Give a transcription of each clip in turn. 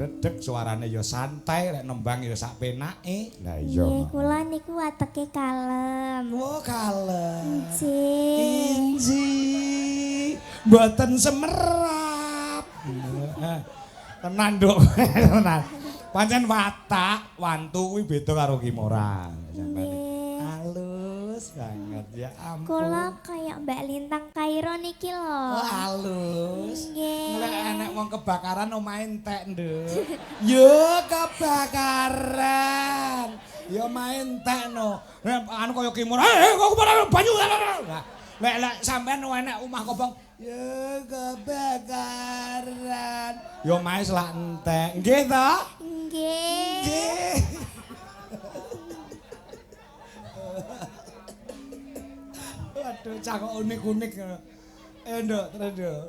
redeg suarane ya santai rek nembang ya sak penake. Lah iya. Nggih, kula niku wateke kalem. Oh, kalem. Inji. Mboten semerap. Tenan, Nduk. Tenan. Pancen watak, wantu kuwi beda karo Kimora. Halus banget ya ampun. Kula kayak Mbak Lintang Kairo niki lho. Oh, halus. Nggih. Nek enek wong kebakaran omahe entek, Nduk. Yo kebakaran. Yo main entek no. Nek anu kaya Kimora, kok kebakaran banyu. Lek sampean enek omah kobong, yo kebakaran. Yo omahe selak entek. Nggih to? Nggih. Nggih. Waduh, cakok unik-unik. Nduk, terus Nduk.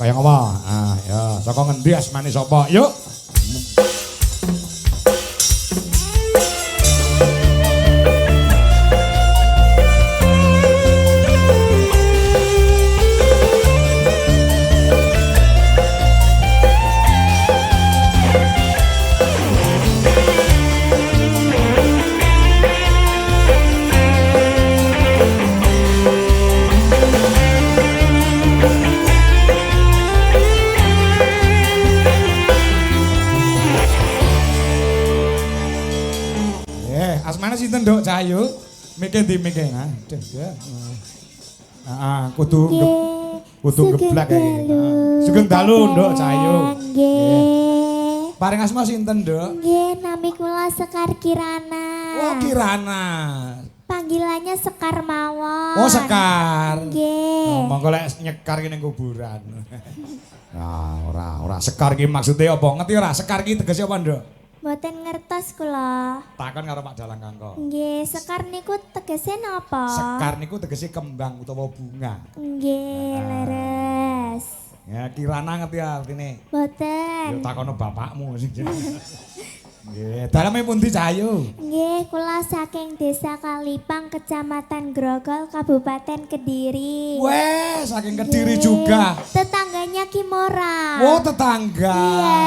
Kayak apa? Ah, ya, saka ngendi asmane sapa? Yuk. Asmane sinten, Nduk Cahayu? Mike ndi mike? Kudu geblak kae. Sugeng dalu, Nduk Cahayu. Nggih. Paring asma sinten, Nduk? Nggih, nami kula Sekar Kirana. Oh, Kirana. Panggilannya Sekar mawon. Oh, Sekar. Nggih. Monggo lek nyekar ki ning kuburan. Nah, ora Sekar ki maksude apa? Ngerti ora? Sekar ki tegese apa, Nduk? Mboten ngertos kula. Takon karo Pak Dalang Kangko. Nggih, Sekar niku tegese napa? Sekar niku tegese kembang utawa bunga. Nggih, leres. Ya, Kirana ngerti artine? Mboten. Yo takono bapakmu sing. Nggih, daleme pundi Cahayu? Nggih, kula saking Desa Kalipang, Kecamatan Grogol, Kabupaten Kediri. Weh, saking Kediri Nggih. juga. Tetangganya Kimora. Oh, tetangga. Iya.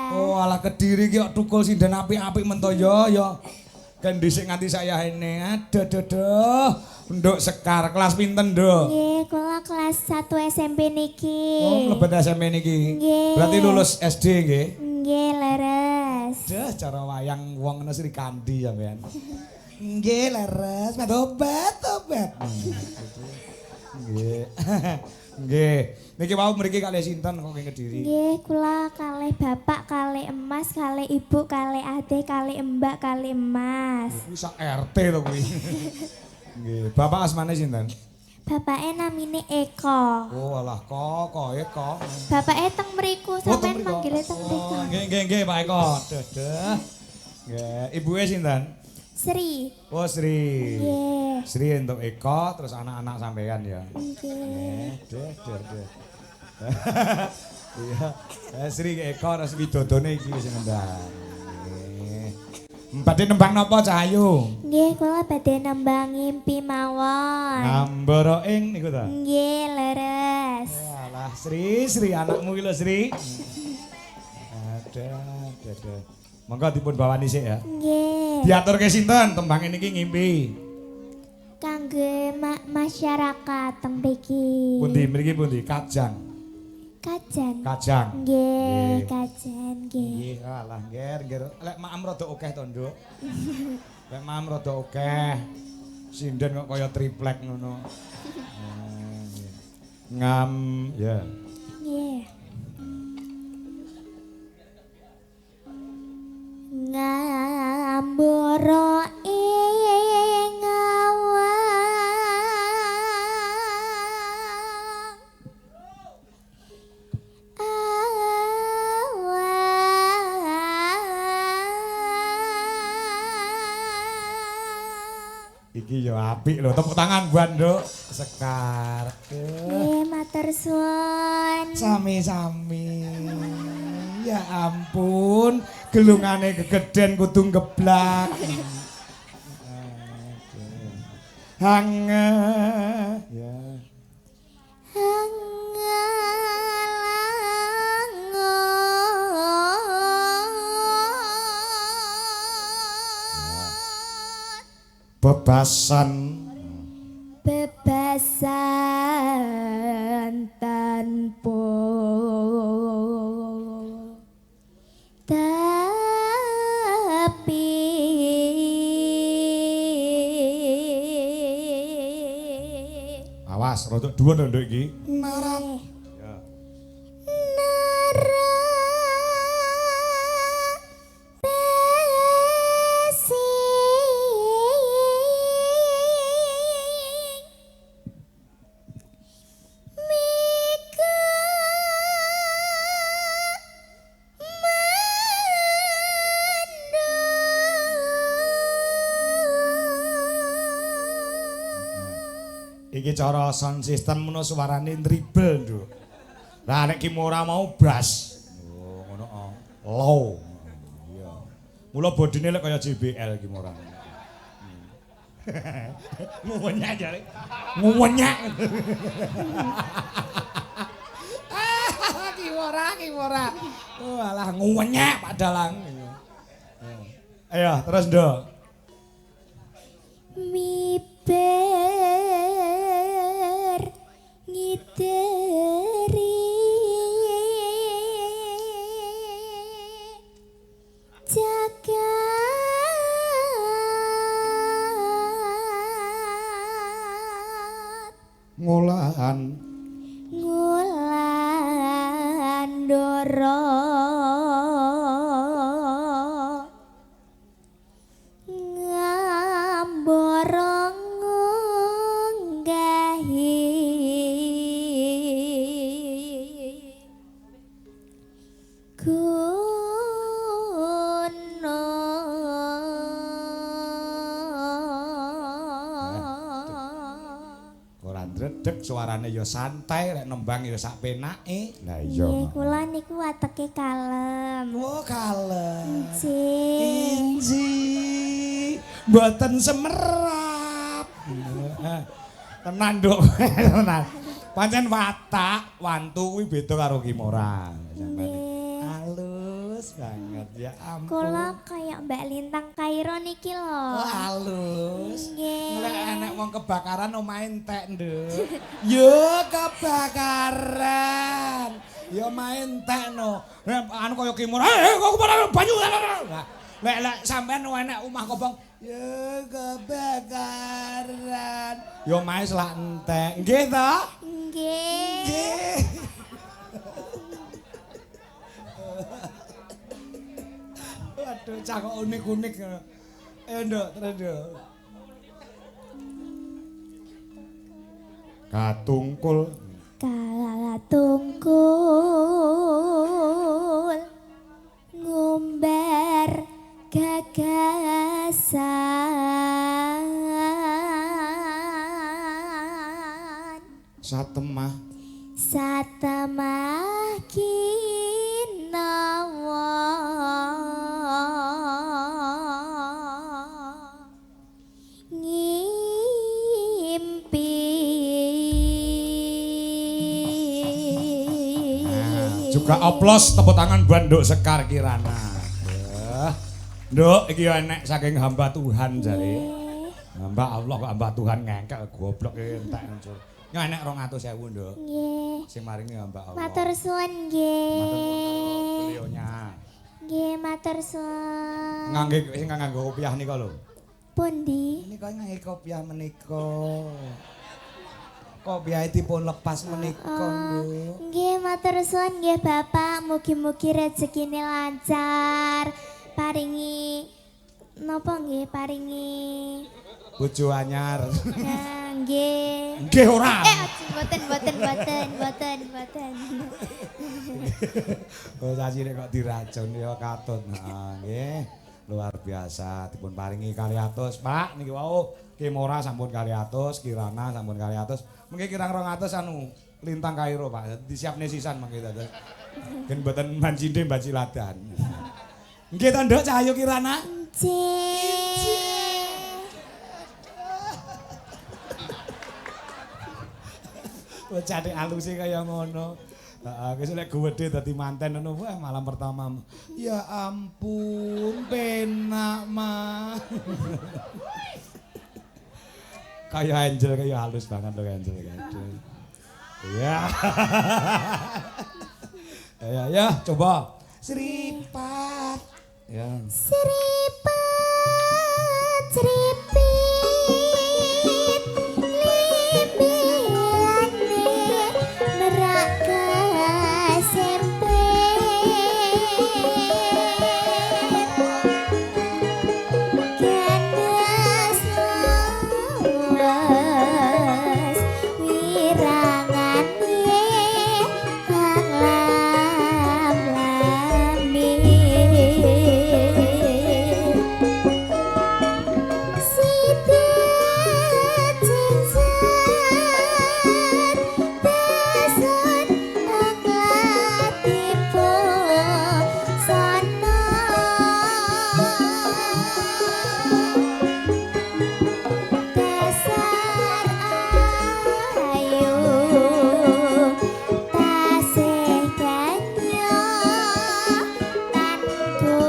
Oh, alah Kediri ki kok tukul sinden apik-apik mento yo. Kan dhisik nganti saya ini. Aduh. Nduk Sekar kelas pinten, Nduk? Nggih, kula kelas 1 SMP niki. Oh, mlebet SMP niki. Nggih. Berarti lulus SD nggih? Nggih, leres. Dah cara wayang wong ngono Sri Kandi sampean. Nggih, leres, obat. Nggih. Nggih. Niki wau mriki kalih sinten kok ing Kediri? Nggih, kula kalih bapak, kalih emas, kalih ibu, kalih adeh, kalih mbak, kalih emas. Kuwi sak RT to kuwi. Nggih, bapak asmane sinten? Bapake namine Eko. Oh, alah Kok Eko. Bapake teng mriku, sampean manggile teng mriku. Oh, nggih Pak Eko. Duh. Nggih, ibuke sinten? Sri. Oh, Sri. Nggih. Sri untuk Eko terus anak-anak sampean ya. Nggih. Duh. Iya, Sri Eko terus widodone iki wis ngendang. Nggih. Badhe nembang napa Cahayu? Nggih, kula badhe nembang ngimpi mawon. Ngambara ing niku ta? Nggih, leres. Alah Sri anakmu iki lho Sri. Ada. Monggo dipun bawani sik ya. Nggih. Diaturke sinten tembang niki ngimpi? Kangge masyarakat teng mriki. Pundi mriki pundi? Kajang. Kajang. Nggih, kajan nggih. Nggih, alah ngger. Lek maem rada akeh to, Nduk. Lek maem rada akeh. Sinden kok kaya triplek ngono. Ngam, ya. Nggih. Ngambara ing Iki ya apik lho, tepuk tangan buat Nduk Sekar. Matur suwun. Sami-sami. Ya ampun, gelungane gegeden kudu ngeblak. Hange. Ya. Bebasan tanpa tapi awas rodok dhuwur nduk iki narat ya nara iki cara sound system menawa suarane dribble nduk. Lah nek Kimora mau bass. Oh ngono low. Iya. Mula bodine lek kaya JBL Kimora. Nguwenyak jare. Nguwenyak. Kimora. Oh alah nguwenyak Pak Dalang. Ayo terus nduk. Miber ngiteri jagat Ngulan doro ngamborong nggahi kuno ora ndredeg suarane ya santai rek nembang ya sak penake. Lah iya. Nggih, kula niku wateke kalem. Oh kalem. Inji. Mboten semerap. Tenan Nduk, tenan. Pancen watak wantu kuwi beda karo Kimora. Halus banget ya ampun. Kula kayak Mbak Lintang Kairo niki lho. Oh, halus. Nggih. Lek enek wong kebakaran omahe entek, Nduk. Yo kebakaran. Yo main tekno. Anu kaya Kimora, kok kebakaran banyu. Lek sampean enek omah kobong, ya kebakaran. Yo mae selak entek. Nggih to? Nggih. Nggih. Waduh, cakok unik-unik. Nduk, terus Nduk. Katungkul. Katungkul ngumbar gagasan Satemah kinawa ngimpi. Juga oplos tepuk tangan buat Nduk Sekar Kirana. Nduk iki enek saking hamba Tuhan jare. Hamba Allah kok hamba Tuhan ngengkel goblok entek ancur. Ya enek 200.000 Nduk. Nggih. Sing maringi hamba Allah. Matur suwun nggih. Beliaunya. Nggih, matur suwun. Ngangge sing nganggo kopiah nika lho. Pundi? Nika ngangge kopiah menika. Kopiah dipun lepas menika, Nduk. Nggih, matur suwun nggih Bapak, mugi-mugi rezekine lancar. Paringi napa nggih paringi Bojo anyar. nah, nggih. Nggih ora. Mboten. Oh sasine kok diracun ya katut. Nggih. Luar biasa dipun paringi 200, Pak. Niki wau Ki Mora sampun 200, Kirana sampun 200. Mengki kirang 200 anu lintang Kairo, Pak. Disiapne sisan mengki dados. Gen mboten mancinde Mbak Ciladan. Nggih to, Nduk Cahayu Kirana? Bocah aluse kaya ngono. Heeh, wis lek gedhe dadi manten ngono wah malam pertama. Ya ampun, penak mah. Kaya Angel kaya halus banget lho Angel kaya. Ya. Ya, coba. Seripat. Ya. Seripat, seripit, limbiane merak kasempet. Ganas lawas, wirangane kang lam-lambe. Sidat cincin beson anglatipo sono dasar ayu tasih ganyo tantu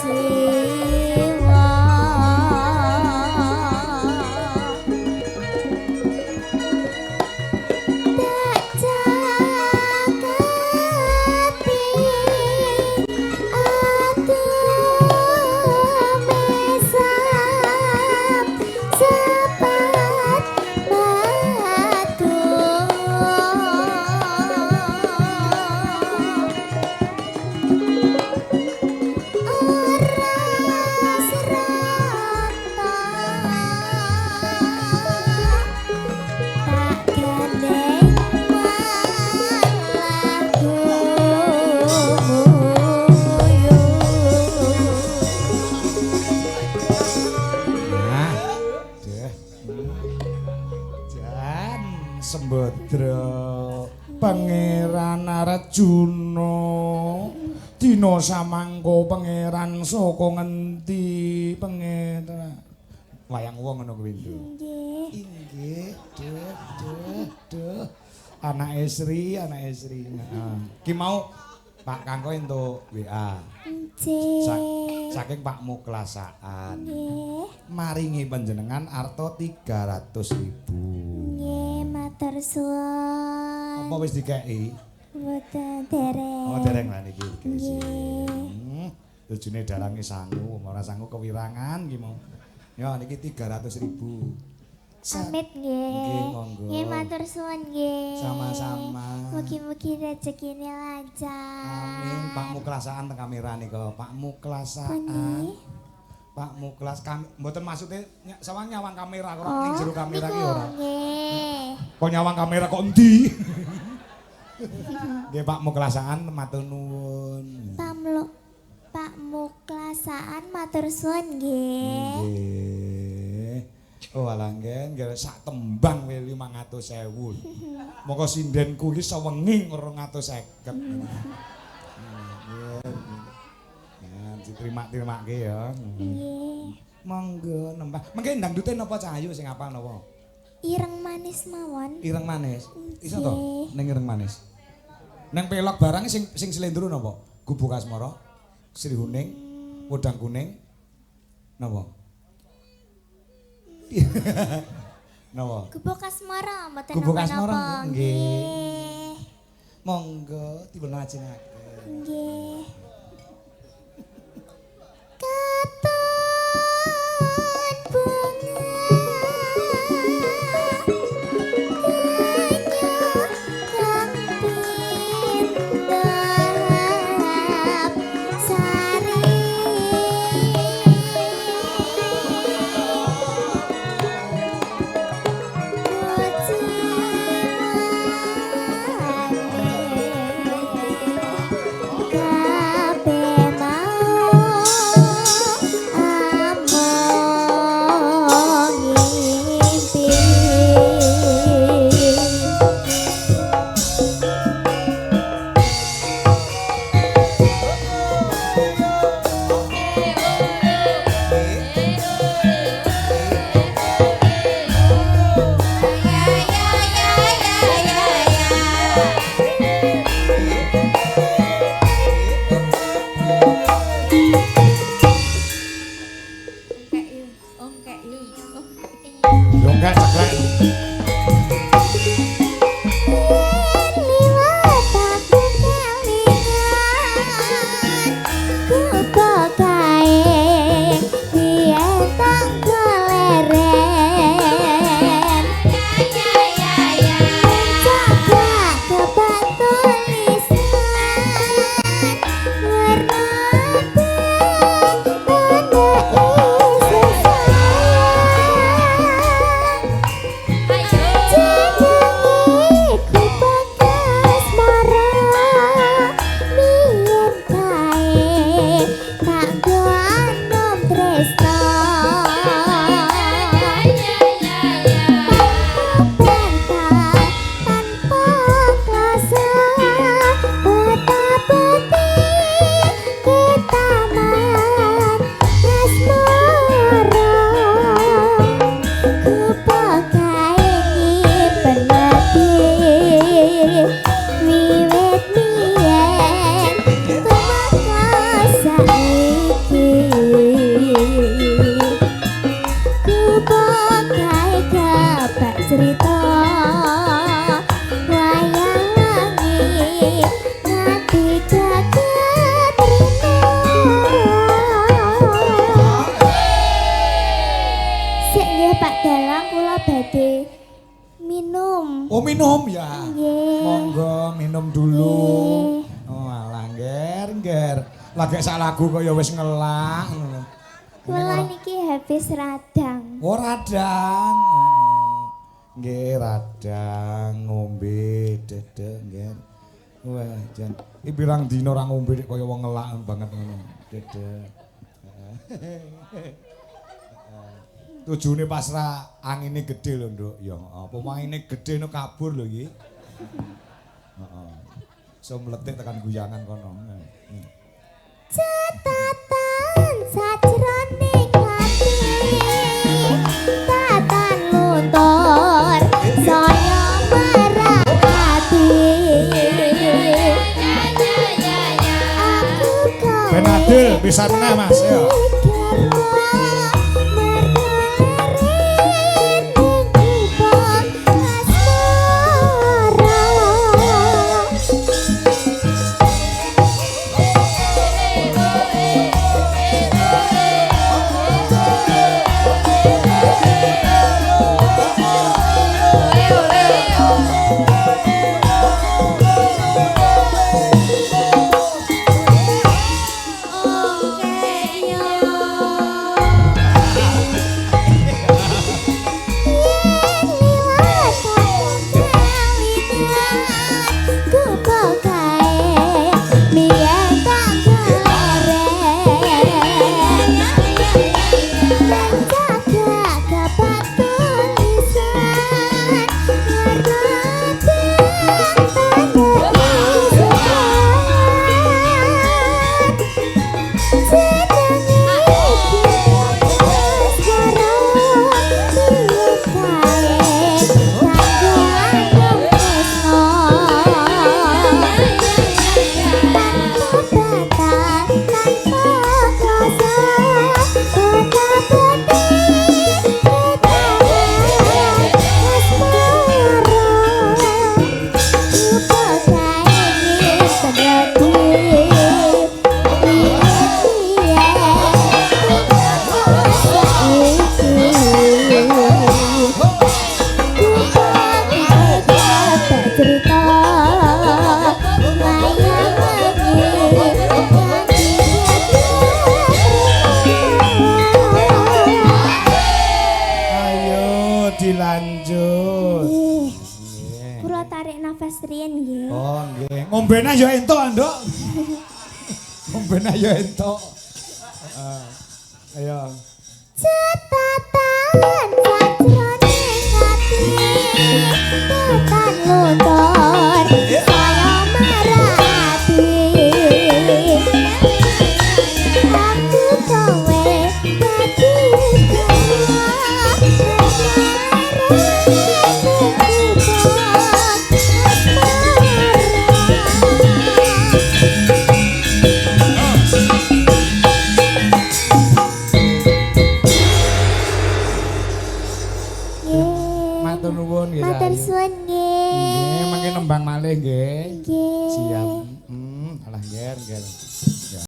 jiwa. Tak cakapi atu mesam sepat batu. Ora serata tak gandeng malaku Nah, deh. Jan Sembadra Pangeran Arjuna dina samangka pangeran saka ngendi pangeran wayang wong ngono kuwi lho. nggih. Inggih, duh. Anake Sri. Heeh. Ki mau Pak Kangko entuk WA. Nggih. Saking Pak Muklasaan. Nggih. Maringi panjenengan arta 300.000. Nggih, matur suwun. Apa wis dikeki? Mboten dereng. Oh, dereng lah niki dikeki. Nggih. Tujune dalange sangu, ora sangu kewirangan ki mau. Ya niki 300.000. Amit Nggih, nggih. monggo. Nggih, matur suwun nggih. Sama-sama. Mugi-mugi rezekine lancar. Amin. Pak Muklasaan teng kamera nika. Pak Muklasaan. Pundi? Pak Muklas mboten maksude sawang nyawang kamera kok ning jero kamera ki niku, ora. Nggih. Kok nyawang kamera kok endi? Nggih Pak Muklasaan matur nuwun. Pak Muklasaan matur suwun nggih. Nggih. Oh alah nggih, nggih sak tembang we 500.000. Moko sindenku iki sewengi 250. Nggih. Ya, diterima-terimake ya. Nggih. Monggo nembah. Mengke ndangdute napa Cahayu sing apal napa? Ireng manis mawon. Ireng manis. Iso to? Nggih. Ning ireng manis. Nang pelok barang sing slendro napa? Gubuk asmara, Sri Huning, Wedang Kuning. Napa? Napa? Gubuk asmara mboten Gubuk napa-napa. asmara, nggih. Nggih. Monggo dipun lajengaken. Nggih. Katon bunga kang pindhap sari kucing Yo enggak ceklek. Oh minum ya. Nggih. Monggo minum dulu. Oh alah nger. Lagi sak lagu kaya wis ngelak ngono. Kula niki habis radang. Oh radang. Nggih radang ngombe dedek nggih. Wah jan iki pirang dina ora ngombe kaya wong ngelak banget ngono. Dedek. Tujune pas ra angine gedhe lho, Nduk. Ya, apa maine gedhe no kabur lho iki. Heeh. So mletik tekan guyangan kono. Catatan sajroning ati tatan luntur saya merahati aku kau Benadil bisa meneh Mas ya. Dilanjut. Nggih. Kula tarik nafas riyen nggih. Oh nggih. Ngombene ya entuk, Nduk. Ngombene ya entuk. Ayo. Catatan